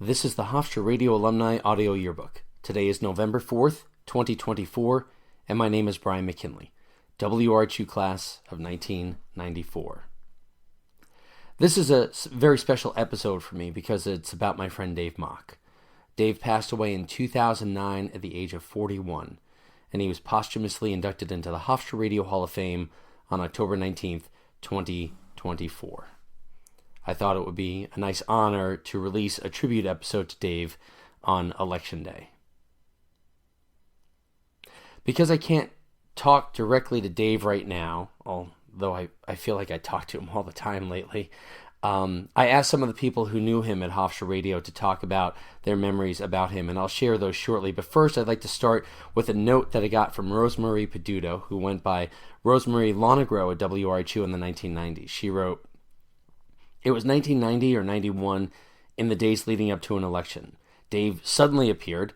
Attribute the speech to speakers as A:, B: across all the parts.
A: This is the Hofstra Radio Alumni Audio Yearbook. Today is November 4th, 2024, and my name is Brian McKinley, WRHU class of 1994. This is a very special episode for me because it's about my friend Dave Mock. Dave passed away in 2009 at the age of 41, and he was posthumously inducted into the Hofstra Radio Hall of Fame on October 19th, 2024. I thought it would be a nice honor to release a tribute episode to Dave on Election Day. Because I can't talk directly to Dave right now, although I feel like I talk to him all the time lately, I asked some of the people who knew him at Hofstra Radio to talk about their memories about him, and I'll share those shortly. But first, I'd like to start with a note that I got from Rosemarie Peduto, who went by Rosemarie Lonegro at WRHU in the 1990s. She wrote, "It was 1990 or 91 in the days leading up to an election. Dave suddenly appeared,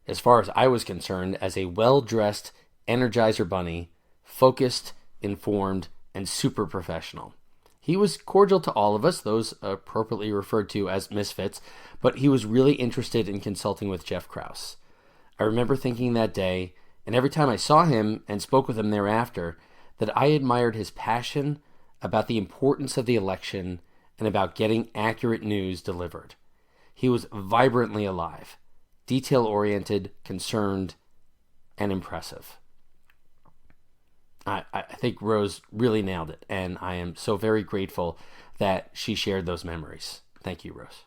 A: as far as I was concerned, as a well-dressed Energizer bunny, focused, informed, and super professional. He was cordial to all of us, those appropriately referred to as misfits, but he was really interested in consulting with Jeff Krause. I remember thinking that day, and every time I saw him and spoke with him thereafter, that I admired his passion about the importance of the election and about getting accurate news delivered. He was vibrantly alive, detail-oriented, concerned, and impressive." I think Rose really nailed it, and I am so very grateful that she shared those memories. Thank you, Rose.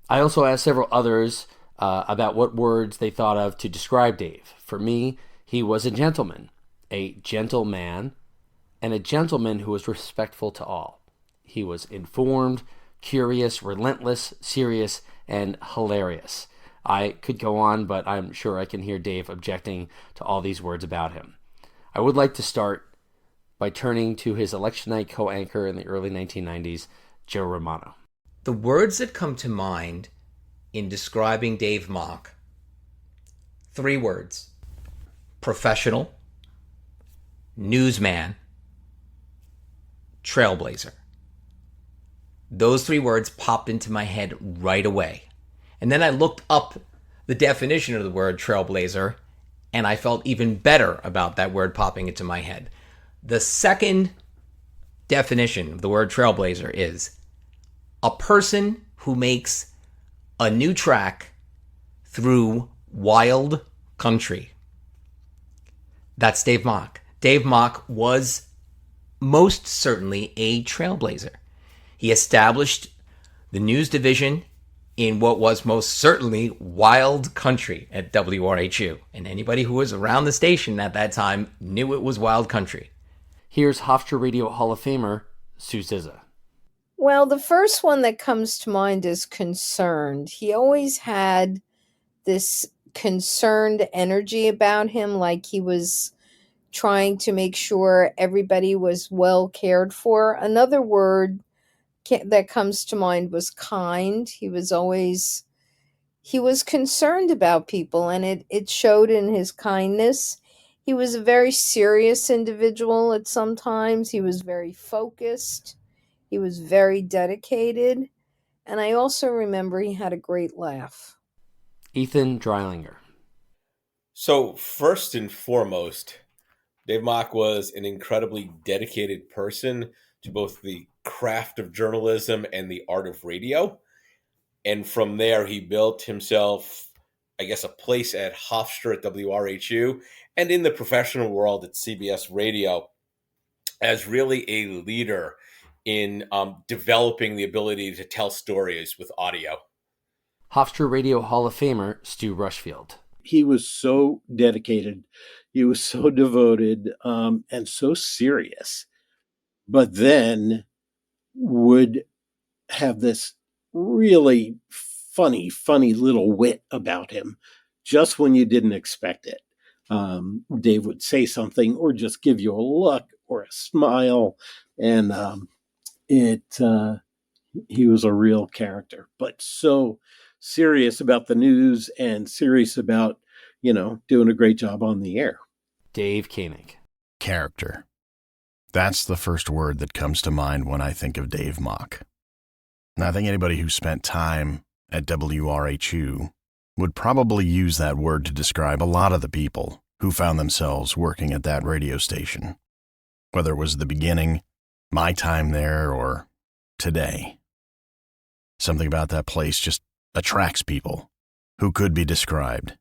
A: I also asked several others about what words they thought of to describe Dave. For me, he was a gentleman, a gentleman, and a gentleman who was respectful to all. He was informed, curious, relentless, serious, and hilarious. I could go on, but I'm sure I can hear Dave objecting to all these words about him. I would like to start by turning to his election night co-anchor in the early 1990s, Joe Romano.
B: The words that come to mind in describing Dave Mock, 3 words: professional, newsman, trailblazer. Those 3 words popped into my head right away. And then I looked up the definition of the word trailblazer, and I felt even better about that word popping into my head. The second definition of the word trailblazer is a person who makes a new track through wild country. That's Dave Mock. Dave Mock was most certainly a trailblazer. He established the news division in what was most certainly wild country at WRHU. And anybody who was around the station at that time knew it was wild country.
A: Here's Hofstra Radio Hall of Famer Sue Zizza.
C: Well, the first one that comes to mind is concerned. He always had this concerned energy about him, like he was trying to make sure everybody was well cared for. Another word that comes to mind was kind. He was concerned about people, and it showed in his kindness. He was a very serious individual at some times. He was very focused. He was very dedicated. And I also remember he had a great laugh.
A: Ethan Dreilinger.
D: So first and foremost, Dave Mock was an incredibly dedicated person to both the craft of journalism and the art of radio. And from there, he built himself, I guess, a place at Hofstra at WRHU and in the professional world at CBS Radio as really a leader in developing the ability to tell stories with audio.
A: Hofstra Radio Hall of Famer Stu Rushfield.
E: He was so dedicated. He was so devoted and so serious. But then would have this really funny little wit about him just when you didn't expect it. Dave would say something or just give you a look or a smile, and he was a real character, but so serious about the news and serious about, doing a great job on the air.
A: Dave Koenig.
F: Character. That's the first word that comes to mind when I think of Dave Mock. And I think anybody who spent time at WRHU would probably use that word to describe a lot of the people who found themselves working at that radio station, whether it was the beginning, my time there, or today. Something about that place just attracts people who could be described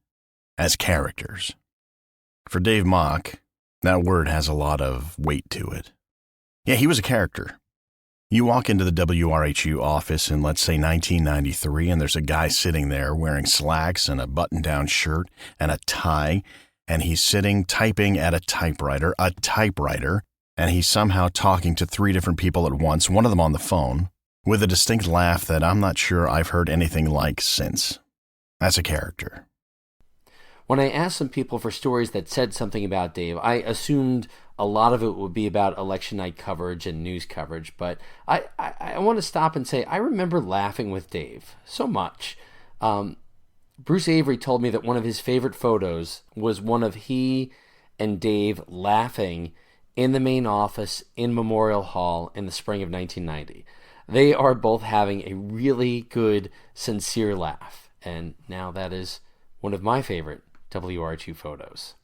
F: as characters. For Dave Mock, that word has a lot of weight to it. Yeah, he was a character. You walk into the WRHU office in, let's say, 1993, and there's a guy sitting there wearing slacks and a button-down shirt and a tie, and he's sitting typing at a typewriter, and he's somehow talking to 3 different people at once, one of them on the phone, with a distinct laugh that I'm not sure I've heard anything like since. That's a character.
A: When I asked some people for stories that said something about Dave, I assumed a lot of it would be about election night coverage and news coverage, but I want to stop and say I remember laughing with Dave so much. Bruce Avery told me that one of his favorite photos was one of he and Dave laughing in the main office in Memorial Hall in the spring of 1990. They are both having a really good, sincere laugh, and now that is one of my favorite WRHU photos.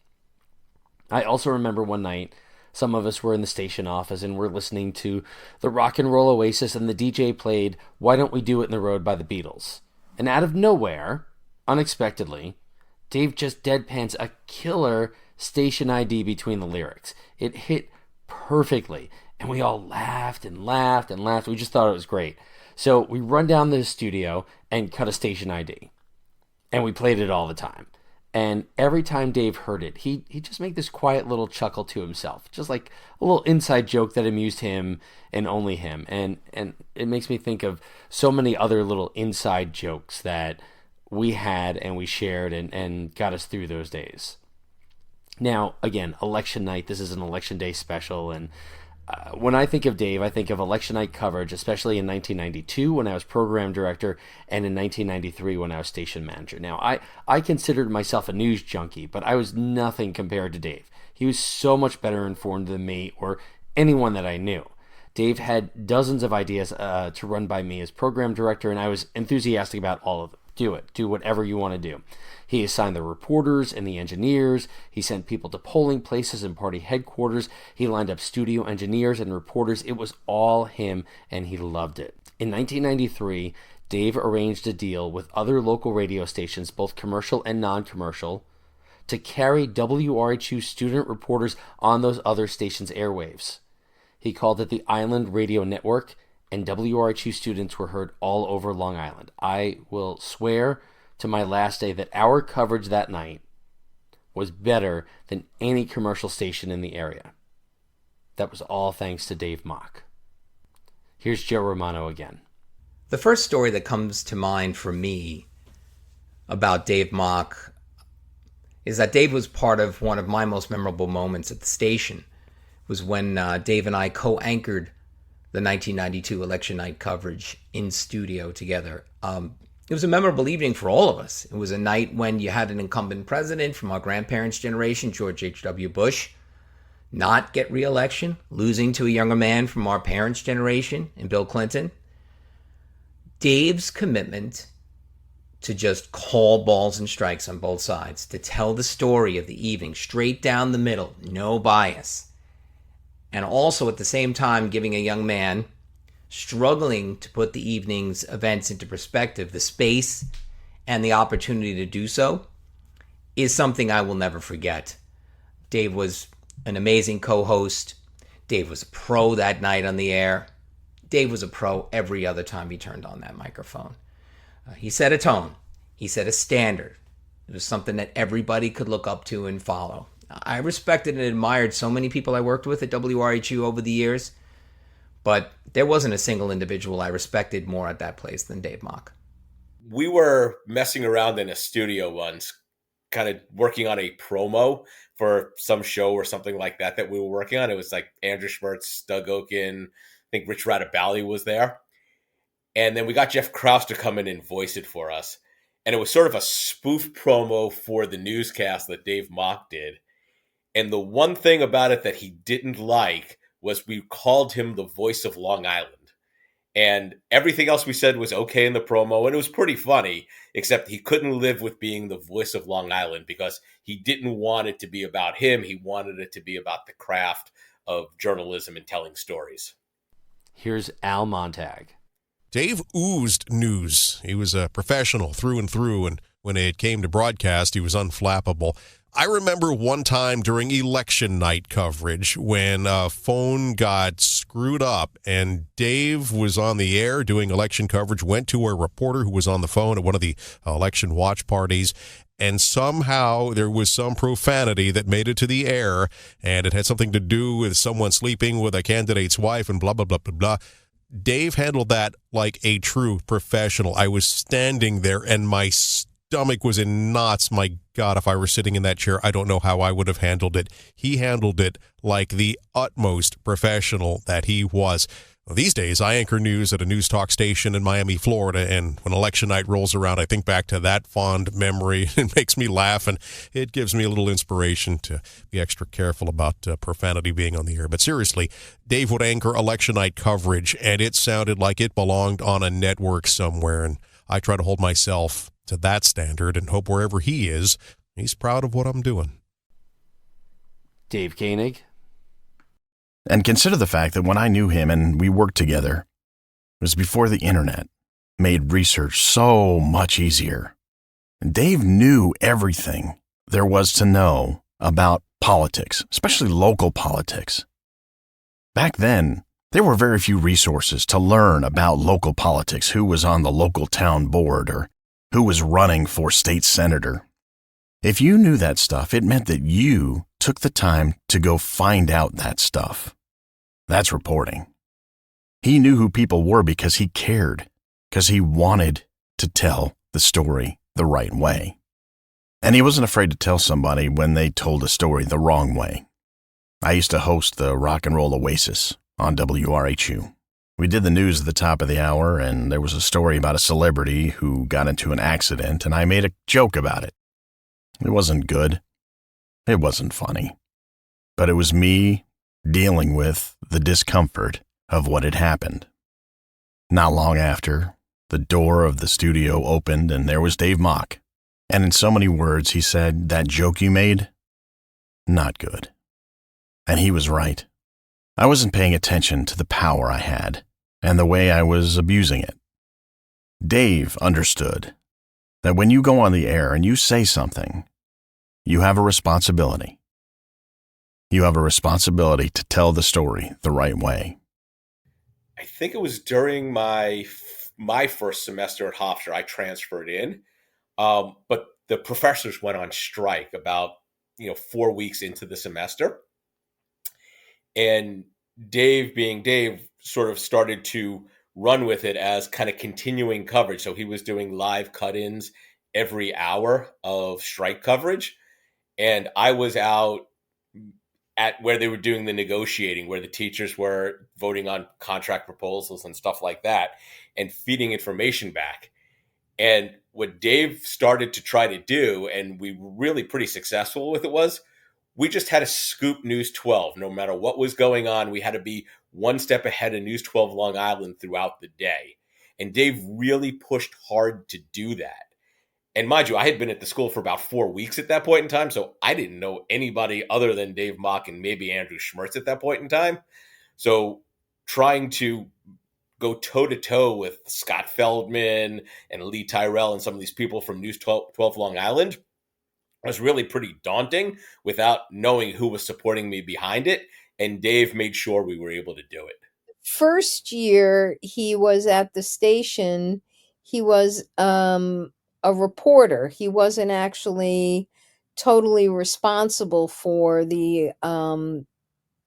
A: I also remember one night, some of us were in the station office and we're listening to the Rock and Roll Oasis, and the DJ played Why Don't We Do It in the Road by the Beatles. And out of nowhere, unexpectedly, Dave just deadpans a killer station ID between the lyrics. It hit perfectly, and we all laughed and laughed and laughed. We just thought it was great. So we run down to the studio and cut a station ID. And we played it all the time. And every time Dave heard it, he'd just make this quiet little chuckle to himself, just like a little inside joke that amused him and only him. And it makes me think of so many other little inside jokes that we had and we shared and got us through those days. Now, again, election night, this is an election day special, and when I think of Dave, I think of election night coverage, especially in 1992 when I was program director, and in 1993 when I was station manager. Now, I considered myself a news junkie, but I was nothing compared to Dave. He was so much better informed than me or anyone that I knew. Dave had dozens of ideas to run by me as program director, and I was enthusiastic about all of them. Do it. Do whatever you want to do. He assigned the reporters and the engineers. He sent people to polling places and party headquarters. He lined up studio engineers and reporters. It was all him, and he loved it. In 1993, Dave arranged a deal with other local radio stations, both commercial and non-commercial, to carry WRHU student reporters on those other stations' airwaves. He called it the Island Radio Network, and WRHU students were heard all over Long Island. I will swear to my last day that our coverage that night was better than any commercial station in the area. That was all thanks to Dave Mock. Here's Joe Romano again.
B: The first story that comes to mind for me about Dave Mock is that Dave was part of one of my most memorable moments at the station. It was when Dave and I co-anchored the 1992 election night coverage in studio together. It was a memorable evening for all of us. It was a night when you had an incumbent president from our grandparents' generation, George H.W. Bush, not get re-election, losing to a younger man from our parents' generation in Bill Clinton. Dave's commitment to just call balls and strikes on both sides, to tell the story of the evening straight down the middle, no bias, and also at the same time giving a young man struggling to put the evening's events into perspective, the space and the opportunity to do so, is something I will never forget. Dave was an amazing co-host. Dave was a pro that night on the air. Dave was a pro every other time he turned on that microphone. He set a tone. He set a standard. It was something that everybody could look up to and follow. I respected and admired so many people I worked with at WRHU over the years, but there wasn't a single individual I respected more at that place than Dave Mock.
D: We were messing around in a studio once, kind of working on a promo for some show or something like that we were working on. It was like Andrew Schmertz, Doug Oken, I think Rich Radabali was there. And then we got Jeff Krause to come in and voice it for us. And it was sort of a spoof promo for the newscast that Dave Mock did. And the one thing about it that he didn't like was we called him the voice of Long Island. And everything else we said was okay in the promo, and it was pretty funny, except he couldn't live with being the voice of Long Island because he didn't want it to be about him. He wanted it to be about the craft of journalism and telling stories.
A: Here's Al Montag.
G: Dave oozed news. He was a professional through and through, and when it came to broadcast, he was unflappable. I remember one time during election night coverage when a phone got screwed up and Dave was on the air doing election coverage, went to a reporter who was on the phone at one of the election watch parties, and somehow there was some profanity that made it to the air, and it had something to do with someone sleeping with a candidate's wife and blah, blah, blah, blah, blah. Dave handled that like a true professional. I was standing there and my stomach was in knots. My God, if I were sitting in that chair, I don't know how I would have handled it. He handled it like the utmost professional that he was. Well, these days, I anchor news at a news talk station in Miami, Florida, and when election night rolls around, I think back to that fond memory. It makes me laugh, and it gives me a little inspiration to be extra careful about profanity being on the air. But seriously, Dave would anchor election night coverage, and it sounded like it belonged on a network somewhere, and I try to hold myself to that standard and hope wherever he is, he's proud of what I'm doing.
A: Dave Koenig.
F: And consider the fact that when I knew him and we worked together, it was before the internet made research so much easier. And Dave knew everything there was to know about politics, especially local politics. Back then, there were very few resources to learn about local politics, who was on the local town board or who was running for state senator. If you knew that stuff, it meant that you took the time to go find out that stuff. That's reporting. He knew who people were because he cared, because he wanted to tell the story the right way. And he wasn't afraid to tell somebody when they told a story the wrong way. I used to host the Rock and Roll Oasis on WRHU. We did the news at the top of the hour, and there was a story about a celebrity who got into an accident, and I made a joke about it. It wasn't good. It wasn't funny. But it was me dealing with the discomfort of what had happened. Not long after, the door of the studio opened, and there was Dave Mock. And in so many words, he said, "That joke you made? Not good." And he was right. I wasn't paying attention to the power I had and the way I was abusing it. Dave understood that when you go on the air and you say something, you have a responsibility. You have a responsibility to tell the story the right way.
D: I think it was during my first semester at Hofstra, I transferred in, but the professors went on strike about 4 weeks into the semester, and Dave, being Dave, sort of started to run with it as kind of continuing coverage. So he was doing live cut-ins every hour of strike coverage, and I was out at where they were doing the negotiating, where the teachers were voting on contract proposals and stuff like that, and feeding information back. And what Dave started to try to do, and we were really pretty successful with it, was we just had to scoop News 12. No matter what was going on, we had to be one step ahead of News 12 Long Island throughout the day. And Dave really pushed hard to do that. And mind you, I had been at the school for about 4 weeks at that point in time, so I didn't know anybody other than Dave Mock and maybe Andrew Schmertz at that point in time. So trying to go toe-to-toe with Scott Feldman and Lee Tyrell and some of these people from News 12 Long Island was really pretty daunting without knowing who was supporting me behind it. And Dave made sure we were able to do it.
C: First year he was at the station, he was a reporter. He wasn't actually totally responsible for the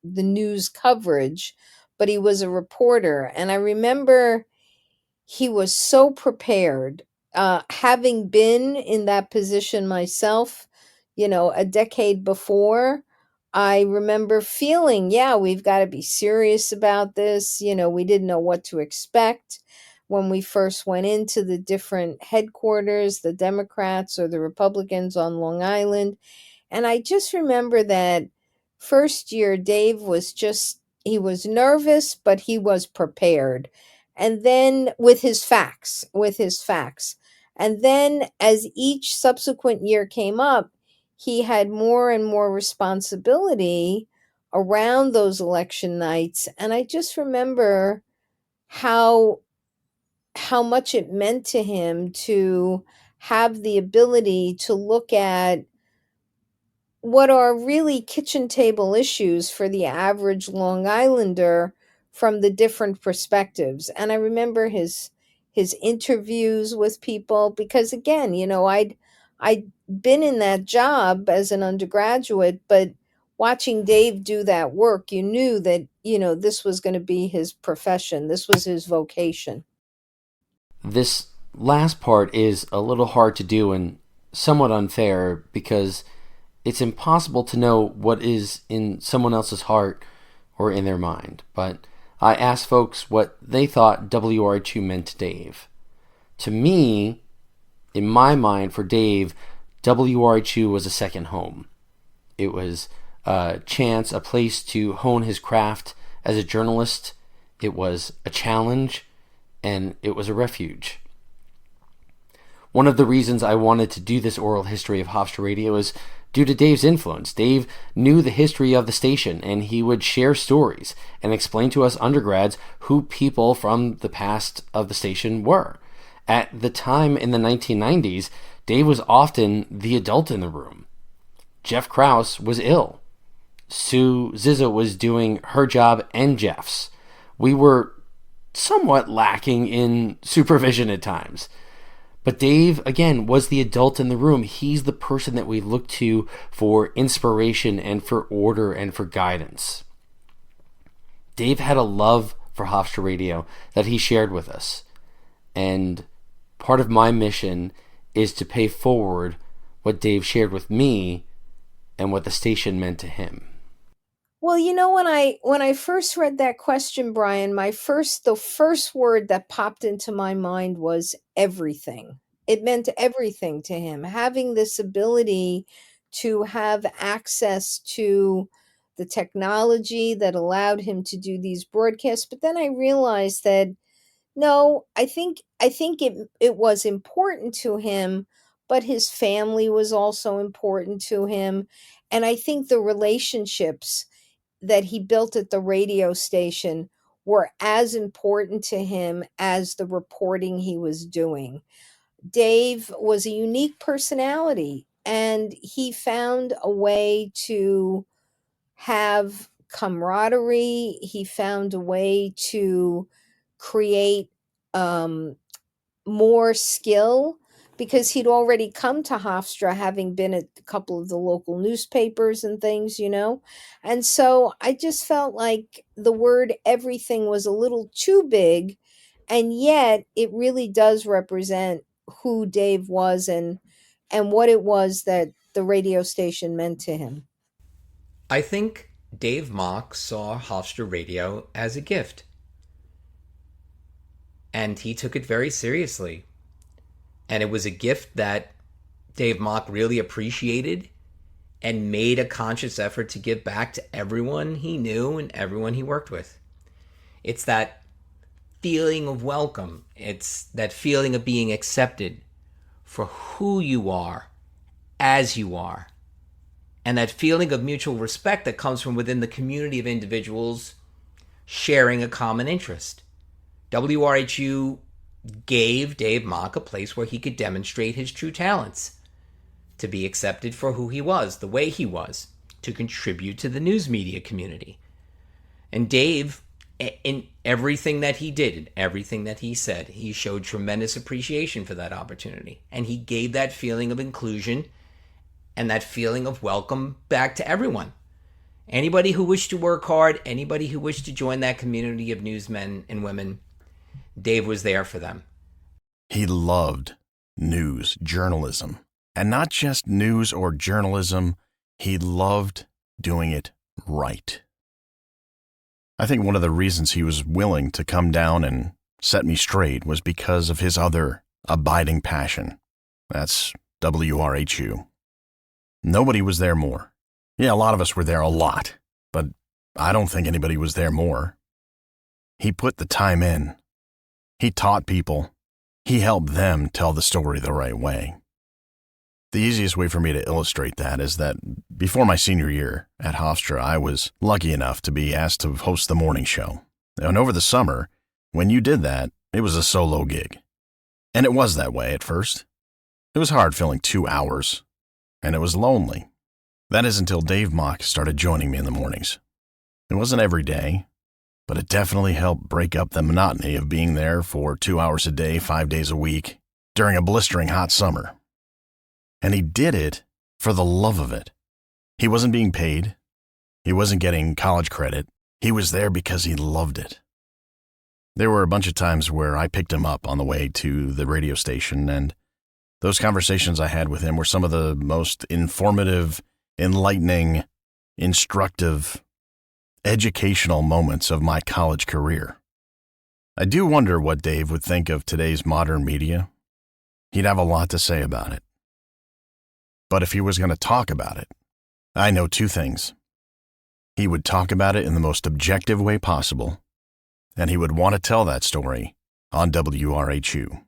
C: news coverage, but he was a reporter. And I remember he was so prepared. Having been in that position myself, a decade before, I remember feeling, yeah, we've got to be serious about this. We didn't know what to expect when we first went into the different headquarters, the Democrats or the Republicans on Long Island. And I just remember that first year, Dave was he was nervous, but he was prepared. And then with his facts. And then as each subsequent year came up, he had more and more responsibility around those election nights. And I just remember how much it meant to him to have the ability to look at what are really kitchen table issues for the average Long Islander from the different perspectives. And I remember his interviews with people, because again, I'd been in that job as an undergraduate, but watching Dave do that work, you knew that, this was going to be his profession. This was his vocation.
A: This last part is a little hard to do and somewhat unfair, because it's impossible to know what is in someone else's heart or in their mind. But I asked folks what they thought WRHU meant to Dave. To me, in my mind, for Dave, WRHU was a second home. It was a chance, a place to hone his craft as a journalist. It was a challenge, and it was a refuge. One of the reasons I wanted to do this oral history of Hofstra Radio is due to Dave's influence. Dave knew the history of the station, and he would share stories and explain to us undergrads who people from the past of the station were. At the time in the 1990s, Dave was often the adult in the room. Jeff Krause was ill. Sue Zizzo was doing her job and Jeff's. We were somewhat lacking in supervision at times. But Dave, again, was the adult in the room. He's the person that we look to for inspiration and for order and for guidance. Dave had a love for Hofstra Radio that he shared with us. And part of my mission is to pay forward what Dave shared with me and what the station meant to him.
C: Well, when I first read that question, Brian, the first word that popped into my mind was everything. It meant everything to him. Having this ability to have access to the technology that allowed him to do these broadcasts. But then I realized that no, I think it was important to him, but his family was also important to him. And I think the relationships that he built at the radio station were as important to him as the reporting he was doing. Dave was a unique personality, and he found a way to have camaraderie. He found a way to create um, more skill, because he'd already come to Hofstra having been at a couple of the local newspapers and things. And so I just felt like the word everything was a little too big, and yet it really does represent who Dave was and what it was that the radio station meant to him.
B: I think Dave Mock saw Hofstra Radio as a gift, and he took it very seriously. And it was a gift that Dave Mock really appreciated and made a conscious effort to give back to everyone he knew and everyone he worked with. It's that feeling of welcome. It's that feeling of being accepted for who you are, as you are. And that feeling of mutual respect that comes from within the community of individuals sharing a common interest. WRHU gave Dave Mock a place where he could demonstrate his true talents, to be accepted for who he was, the way he was, to contribute to the news media community. And Dave, in everything that he did, everything that he said, he showed tremendous appreciation for that opportunity. And he gave that feeling of inclusion and that feeling of welcome back to everyone. Anybody who wished to work hard, anybody who wished to join that community of newsmen and women, Dave was there for them.
F: He loved news, journalism. And not just news or journalism, he loved doing it right. I think one of the reasons he was willing to come down and set me straight was because of his other abiding passion. That's WRHU. Nobody was there more. Yeah, a lot of us were there a lot, but I don't think anybody was there more. He put the time in, He taught people. He helped them tell the story the right way. The easiest way for me to illustrate that is that before my senior year at Hofstra, I was lucky enough to be asked to host the morning show. And over the summer, when you did that, it was a solo gig. And it was that way at first. It was hard filling 2 hours, and it was lonely. That is until Dave Mock started joining me in the mornings. It wasn't every day, but it definitely helped break up the monotony of being there for 2 hours a day, 5 days a week, during a blistering hot summer. And he did it for the love of it. He wasn't being paid. He wasn't getting college credit. He was there because he loved it. There were a bunch of times where I picked him up on the way to the radio station, and those conversations I had with him were some of the most informative, enlightening, instructive, educational moments of my college career. I do wonder what Dave would think of today's modern media. He'd have a lot to say about it. But if he was going to talk about it, I know 2 things. He would talk about it in the most objective way possible, and he would want to tell that story on WRHU.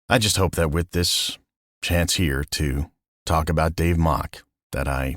F: I just hope that with this chance here to talk about Dave Mock, that I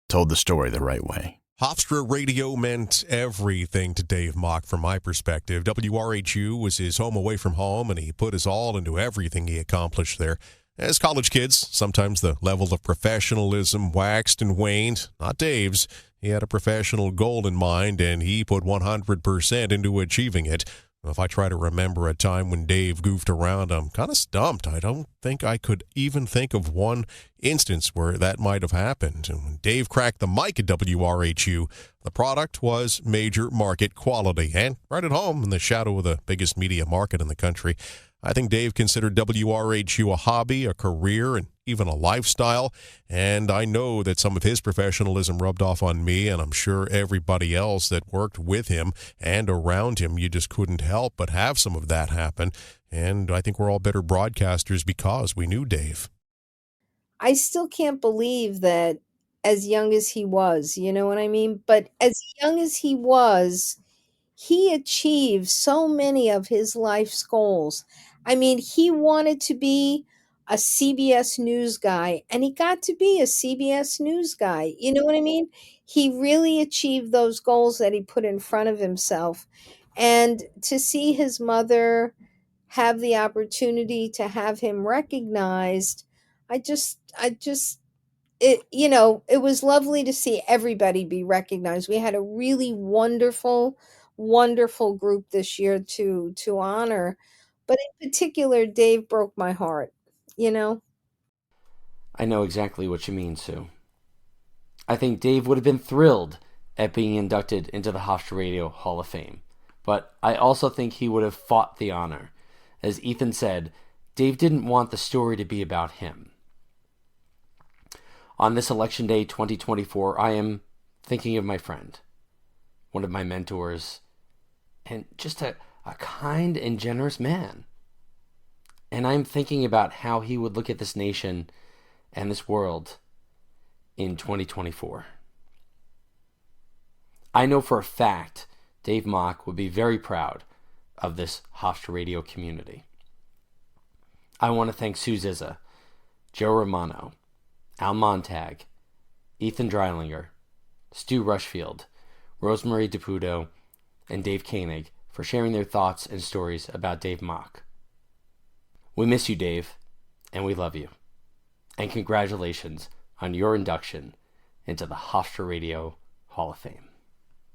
F: told the story the right way.
G: Hofstra Radio meant everything to Dave Mock from my perspective. WRHU was his home away from home, and he put his all into everything he accomplished there. As college kids, sometimes the level of professionalism waxed and waned. Not Dave's. He had a professional goal in mind, and he put 100% into achieving it. If I try to remember a time when Dave goofed around, I'm kind of stumped. I don't think I could even think of one instance where that might have happened. And when Dave cracked the mic at WRHU, the product was major market quality and right at home in the shadow of the biggest media market in the country. I think Dave considered WRHU a hobby, a career, and even a lifestyle, and I know that some of his professionalism rubbed off on me, and I'm sure everybody else that worked with him and around him. You just couldn't help but have some of that happen, and I think we're all better broadcasters because we knew Dave.
C: I still can't believe that as young as he was, you know what I mean? But as young as he achieved so many of his life's goals. I mean, he wanted to be a CBS News guy, and he got to be a CBS News guy. You know what I mean? He really achieved those goals that he put in front of himself. And to see his mother have the opportunity to have him recognized, I just it was lovely to see everybody be recognized. We had a really wonderful group this year to honor, but in particular Dave broke my heart, you know.
A: I know exactly what you mean, Sue. I think Dave would have been thrilled at being inducted into the Hofstra Radio Hall of Fame, but I also think he would have fought the honor. As Ethan said, Dave didn't want the story to be about him. On this election day 2024, I am thinking of my friend, one of my mentors, and just a kind and generous man. And I'm thinking about how he would look at this nation and this world in 2024. I know for a fact Dave Mock would be very proud of this Hofstra Radio community. I want to thank Sue Zizza, Joe Romano, Al Montag, Ethan Dreilinger, Stu Rushfield, Rosemary DePuto, and Dave Koenig for sharing their thoughts and stories about Dave Mock. We miss you, Dave, and we love you. And congratulations on your induction into the Hofstra Radio Hall of Fame.